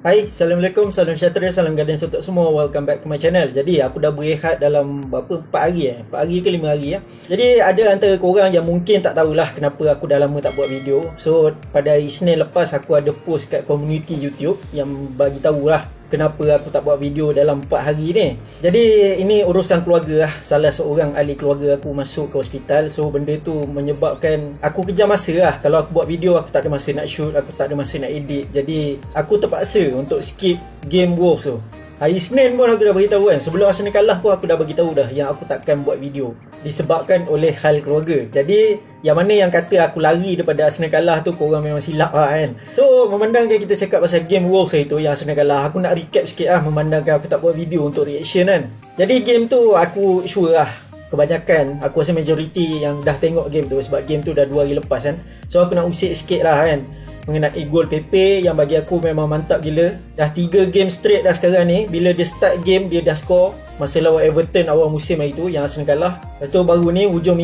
Hai, Assalamualaikum, salam sejahtera, salam guidance untuk semua. Welcome back to my channel. Jadi aku dah berehat dalam berapa, 4 hari 4 hari ke 5 hari Jadi ada antara korang yang mungkin tak tahulah kenapa aku dah lama tak buat video. So pada hari Isnin lepas aku ada post kat community YouTube yang bagi tahulah kenapa aku tak buat video dalam 4 hari ni. Jadi ini urusan keluarga lah. Salah seorang ahli keluarga aku masuk ke hospital. So benda tu menyebabkan aku kejar masa lah. Kalau aku buat video aku tak ada masa nak shoot, aku tak ada masa nak edit. Jadi aku terpaksa untuk skip game Wolves tu. Hari Isnin pun aku dah beritahu kan. Sebelum Arsenal kalah pun aku dah beritahu dah yang aku takkan buat video disebabkan oleh hal keluarga. Jadi yang mana yang kata aku lari daripada Arsenal kalah tu, korang memang silap lah kan. So memandangkan kita cakap pasal game Wolves itu yang Arsenal kalah, aku nak recap sikit lah memandangkan aku tak buat video untuk reaction kan. Jadi game tu aku sure lah kebanyakan, aku rasa majority yang dah tengok game tu, sebab game tu dah 2 hari lepas kan. So aku nak usik sikit lah kan mengenai gol Pepe yang bagi aku memang mantap gila. Dah 3 game straight dah sekarang ni. Bila dia start game dia dah score masa lawan Everton awal musim hari tu yang Arsenal kalah. Lepas tu baru ni hujung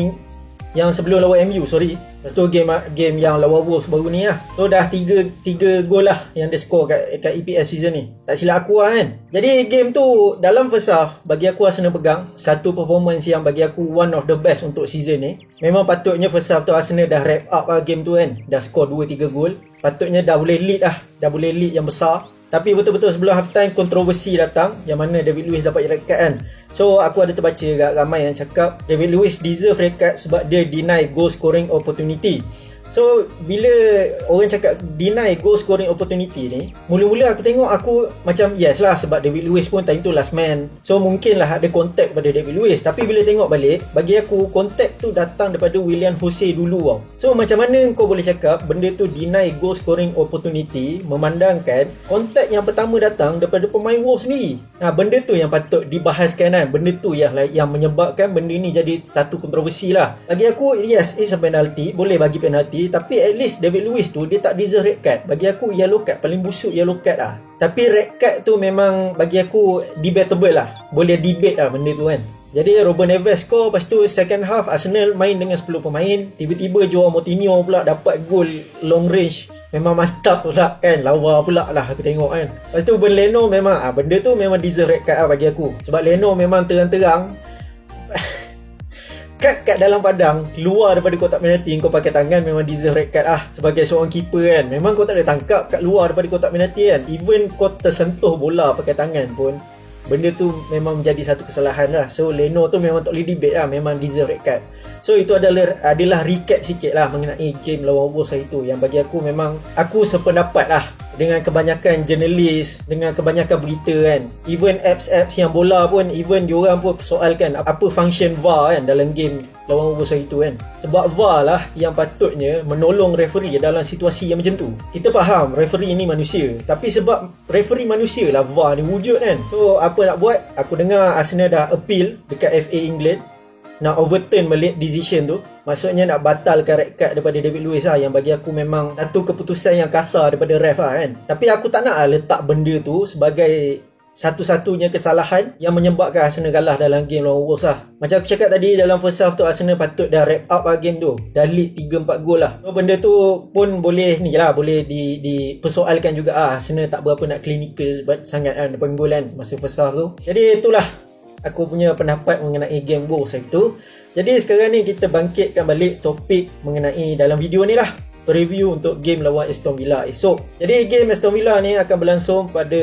yang sebelum lawan MU, sorry. Lepas tu game yang lawan Wolves baru ni lah. So dah 3 gol lah yang dia score kat EPL season ni. Tak silap aku lah kan. Jadi game tu dalam first half bagi aku Arsenal pegang satu performance yang bagi aku one of the best untuk season ni. Memang patutnya first half tu Arsenal dah wrap up lah game tu kan. Dah score 2-3 gol. Patutnya dah boleh lead lah. Dah boleh lead yang besar. Tapi betul-betul sebelum half time kontroversi datang yang mana David Luiz dapat red card kan. So aku ada terbaca kat ramai yang cakap David Luiz deserve red card sebab dia deny goal scoring opportunity. So bila orang cakap deny goal scoring opportunity ni, mula-mula aku tengok aku macam yes lah, sebab David Luiz pun time tu last man. So mungkin lah ada contact pada David Luiz. Tapi bila tengok balik, bagi aku contact tu datang daripada Willian Jose dulu tau. So macam mana kau boleh cakap benda tu deny goal scoring opportunity memandangkan contact yang pertama datang daripada pemain Wolves ni. Benda tu yang patut dibahaskan kan. Benda tu yang menyebabkan benda ni jadi satu kontroversi lah. Bagi aku yes, it's a penalty, boleh bagi penalty. Tapi at least David Luiz tu dia tak deserve red card. Bagi aku yellow card, paling busuk yellow card lah. Tapi red card tu memang bagi aku debatable lah. Boleh debate lah benda tu kan. Jadi Ruben Neves score. Lepas tu second half Arsenal main dengan 10 pemain. Tiba-tiba Joao Moutinho pula dapat gol long range. Memang mantap pula kan. Lawa pula lah aku tengok kan. Lepas tu Ben Leno memang benda tu memang deserve red card lah bagi aku. Sebab Leno memang terang-terang kat dalam padang, keluar daripada kotak penalti, kau pakai tangan memang deserve red card sebagai seorang keeper kan. Memang kau tak boleh tangkap kat luar daripada kotak penalti kan. Even kau tersentuh bola pakai tangan pun, benda tu memang menjadi satu kesalahan lah. So Leno tu memang tak boleh debate lah, memang deserve red card. So itu adalah recap sikit lah mengenai game lawan Wolves hari tu, yang bagi aku memang aku sependapat lah dengan kebanyakan jurnalis, dengan kebanyakan berita kan. Even apps yang bola pun, even diorang pun persoalkan apa function VAR kan dalam game lawan Wolves hari tu kan. Sebab VAR lah yang patutnya menolong referee dalam situasi yang macam tu. Kita faham referee ni manusia, tapi sebab referee manusia lah VAR ni wujud kan. So apa nak buat, aku dengar Arsenal dah appeal dekat FA England nak overturn balik decision tu. Maksudnya nak batalkan red card daripada David Luiz lah, yang bagi aku memang satu keputusan yang kasar daripada ref lah kan. Tapi aku tak nak letak benda tu sebagai satu-satunya kesalahan yang menyebabkan Arsenal kalah dalam game lawan Wolves lah. Macam aku cakap tadi, dalam first half tu Arsenal patut dah wrap up lah game tu. Dah lead 3-4 gol lah. So benda tu pun boleh ni lah, boleh dipersoalkan juga Arsenal tak berapa nak clinical sangat kan depan gol kan masa first half tu. Jadi itulah aku punya pendapat mengenai game Wolves itu. Jadi sekarang ni kita bangkitkan balik topik mengenai dalam video ni lah, preview untuk game lawan Aston Villa esok. Jadi game Aston Villa ni akan berlangsung pada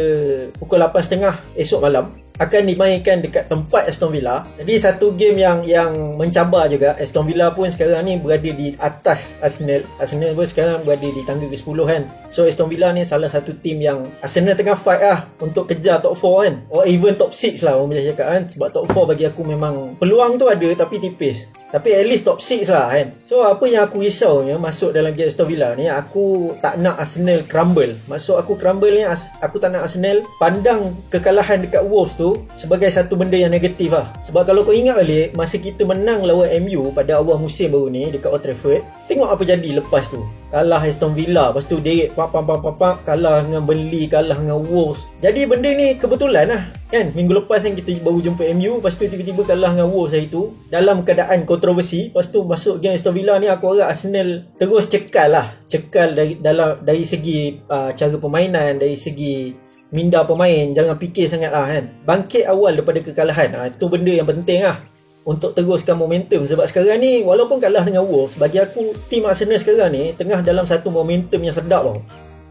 pukul 8.30 esok malam. Akan dimainkan dekat tempat Aston Villa. Jadi satu game yang mencabar juga. Aston Villa pun sekarang ni berada di atas Arsenal. Arsenal pun sekarang berada di tangga ke-10 kan. So Aston Villa ni salah satu tim yang Arsenal tengah fight untuk kejar top 4 kan. Or even top 6 lah orang boleh cakap kan. Sebab top 4 bagi aku memang peluang tu ada tapi tipis. Tapi at least top 6 lah kan. So apa yang aku risaunya masuk dalam game Aston Villa ni, aku tak nak Arsenal crumble. Maksud aku crumble ni, aku tak nak Arsenal pandang kekalahan dekat Wolves tu sebagai satu benda yang negatif lah. Sebab kalau kau ingat balik masa kita menang lawan MU pada awal musim baru ni dekat Old Trafford, tengok apa jadi lepas tu. Kalah Aston Villa, lepas tu Derek kalah dengan Burnley, kalah dengan Wolves. Jadi benda ni kebetulan lah kan. Minggu lepas kan kita baru jumpa MU, lepas tu tiba-tiba kalah dengan Wolves hari tu dalam keadaan kontroversi. Lepas tu masuk game Aston Villa ni, aku harap Arsenal terus cekal dari segi cara permainan, dari segi minda pemain, jangan fikir sangat lah kan. Bangkit awal daripada kekalahan, itu benda yang penting lah untuk teruskan momentum. Sebab sekarang ni walaupun kalah dengan Wolves, bagi aku tim Arsenal sekarang ni tengah dalam satu momentum yang sedap tau.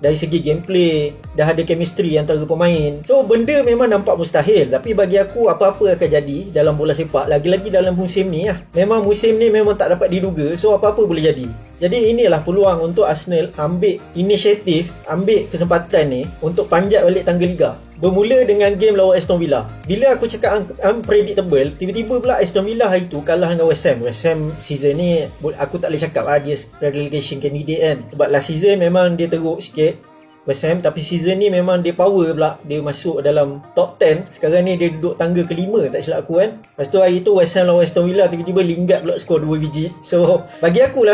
Dari segi gameplay, dah ada chemistry antara pemain. So benda memang nampak mustahil, tapi bagi aku apa-apa akan jadi dalam bola sepak. Lagi-lagi dalam musim ni lah. Memang musim ni memang tak dapat diduga, so apa-apa boleh jadi. Jadi inilah peluang untuk Arsenal ambil inisiatif, ambil kesempatan ni untuk panjat balik tangga liga. Bermula dengan game lawan Aston Villa. Bila aku cakap unpredictable, tiba-tiba pula Aston Villa hari tu kalah dengan West Ham. West Ham season ni aku tak boleh cakap dia relegation candidate kan. Sebab last season memang dia teruk sikit West Ham, tapi season ni memang dia power pula. Dia masuk dalam top 10. Sekarang ni dia duduk tangga kelima tak silap aku kan. Lepas tu hari tu West Ham lawan Aston Villa, tiba-tiba Lingard pula skor 2 biji. So bagi aku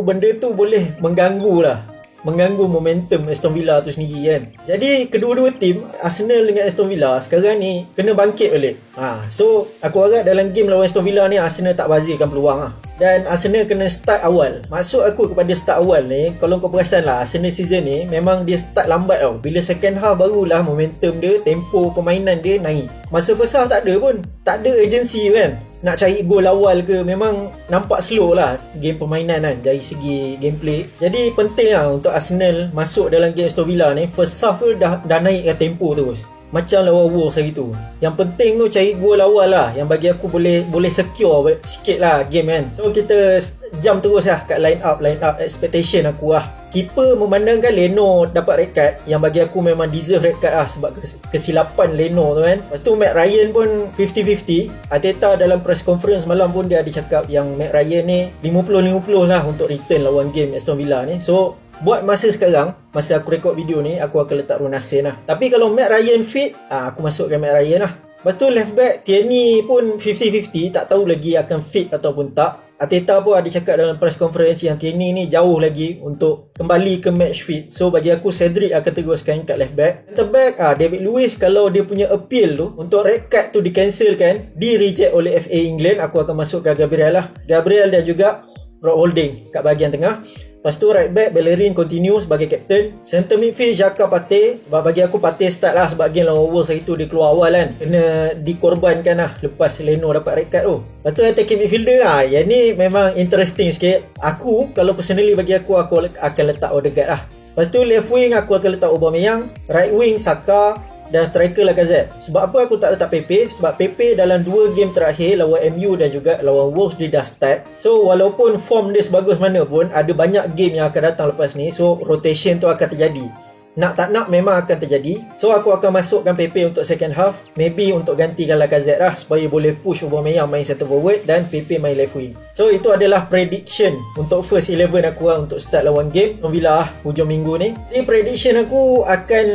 benda tu boleh mengganggu momentum Aston Villa tu sendiri kan. Jadi kedua-dua tim Arsenal dengan Aston Villa sekarang ni kena bangkit balik. So aku harap dalam game lawan Aston Villa ni Arsenal tak bazirkan peluang dan Arsenal kena start awal. Maksud aku kepada start awal ni, kalau kau perasan lah, Arsenal season ni memang dia start lambat tau. Bila second half barulah momentum dia, tempo permainan dia naik. Masa first half tak ada pun, tak ada urgency kan. Nak cari gol awal ke, memang nampak slow lah game permainan kan dari segi gameplay. Jadi penting lah untuk Arsenal masuk dalam game Aston Villa ni, first half tu dah naikkan tempo terus. Macam lawan Wolves hari tu. Yang penting tu cari gol awal lah, yang bagi aku boleh secure sikit lah game kan. So kita jump terus lah kat line up expectation aku lah. Keeper memandangkan Leno dapat red card, yang bagi aku memang deserve red card lah sebab kesilapan Leno tu kan. Lepas tu Matt Ryan pun 50-50. Arteta dalam press conference malam pun dia ada cakap yang Matt Ryan ni 50-50 lah untuk return lawan game Aston Villa ni. So buat masa sekarang, masa aku rekod video ni, aku akan letak Runasen lah. Tapi kalau Matt Ryan fit, aku masukkan Matt Ryan lah. Lepas tu left back Tierney pun 50-50, tak tahu lagi akan fit ataupun tak. Arteta pun ada cakap dalam press conference yang Tierney ni jauh lagi untuk kembali ke match fit. So bagi aku Cedric akan teruskan kat left back. Center back David Luiz, kalau dia punya appeal tu untuk red card tu di-cancelkan, di-reject oleh FA England, aku akan masukkan Gabriel lah. Gabriel dan juga Rob Holding kat bahagian tengah. Lepas tu right back Bellerin continue sebagai captain. Center midfield Xhaka Partey. Bagi aku Partey start lah sebab game lawan Wolves hari tu dia keluar awal kan. Kena dikorbankan lah lepas Leno dapat red card tu. Lepas tu attacking midfielder yang ni memang interesting sikit. Aku kalau personally bagi aku akan letak Odegaard lah. Lepas tu left wing aku akan letak Aubameyang. Right wing Saka. Dan striker Lacazette. Sebab apa aku tak letak Pepe? Sebab Pepe dalam 2 game terakhir lawan MU dan juga lawan Wolves dia dah start. So walaupun form dia sebagus mana pun, ada banyak game yang akan datang lepas ni. So rotation tu akan terjadi. Nak tak nak memang akan terjadi. So aku akan masukkan Pepe untuk second half. Maybe untuk gantikan Lacazette lah, supaya boleh push Aubameyang main center forward dan Pepe main left wing. So itu adalah prediction untuk first 11 aku lah untuk start lawan game Aston Villa hujung minggu ni. Jadi prediction aku akan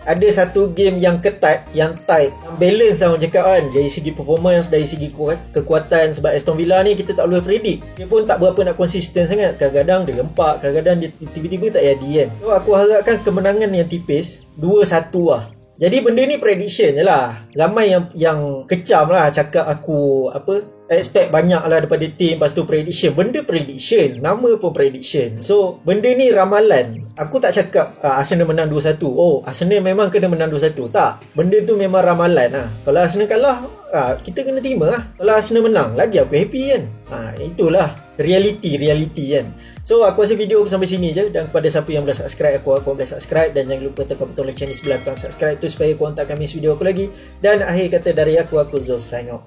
ada satu game yang ketat, yang tight, yang balance lah orang cakap kan. Dari segi performance, dari segi kekuatan. Sebab Aston Villa ni kita tak boleh predict. Dia pun tak berapa nak konsisten sangat. Kadang-kadang dia rempak, kadang-kadang dia tiba-tiba tak jadi kan. So aku harapkan kemenangan yang tipis 2-1 lah. Jadi benda ni prediction je lah. Ramai yang kecam lah cakap aku expect banyak lah daripada team. Lepas tu prediction. Benda prediction, nama pun prediction. So benda ni ramalan. Aku tak cakap Arsenal menang 2-1. Oh Arsenal memang kena menang 2-1. Tak, benda tu memang ramalan lah. Kalau Arsenal kalah, kita kena terima lah. Kalau Arsenal menang, lagi aku happy kan. Itulah reality kan. So aku rasa video sampai sini je. Dan kepada siapa yang belum subscribe aku boleh subscribe. Dan jangan lupa tekan butang lonceng di sebelah belakang subscribe tu supaya korang tak akan miss video aku lagi. Dan akhir kata dari aku Zul sign out.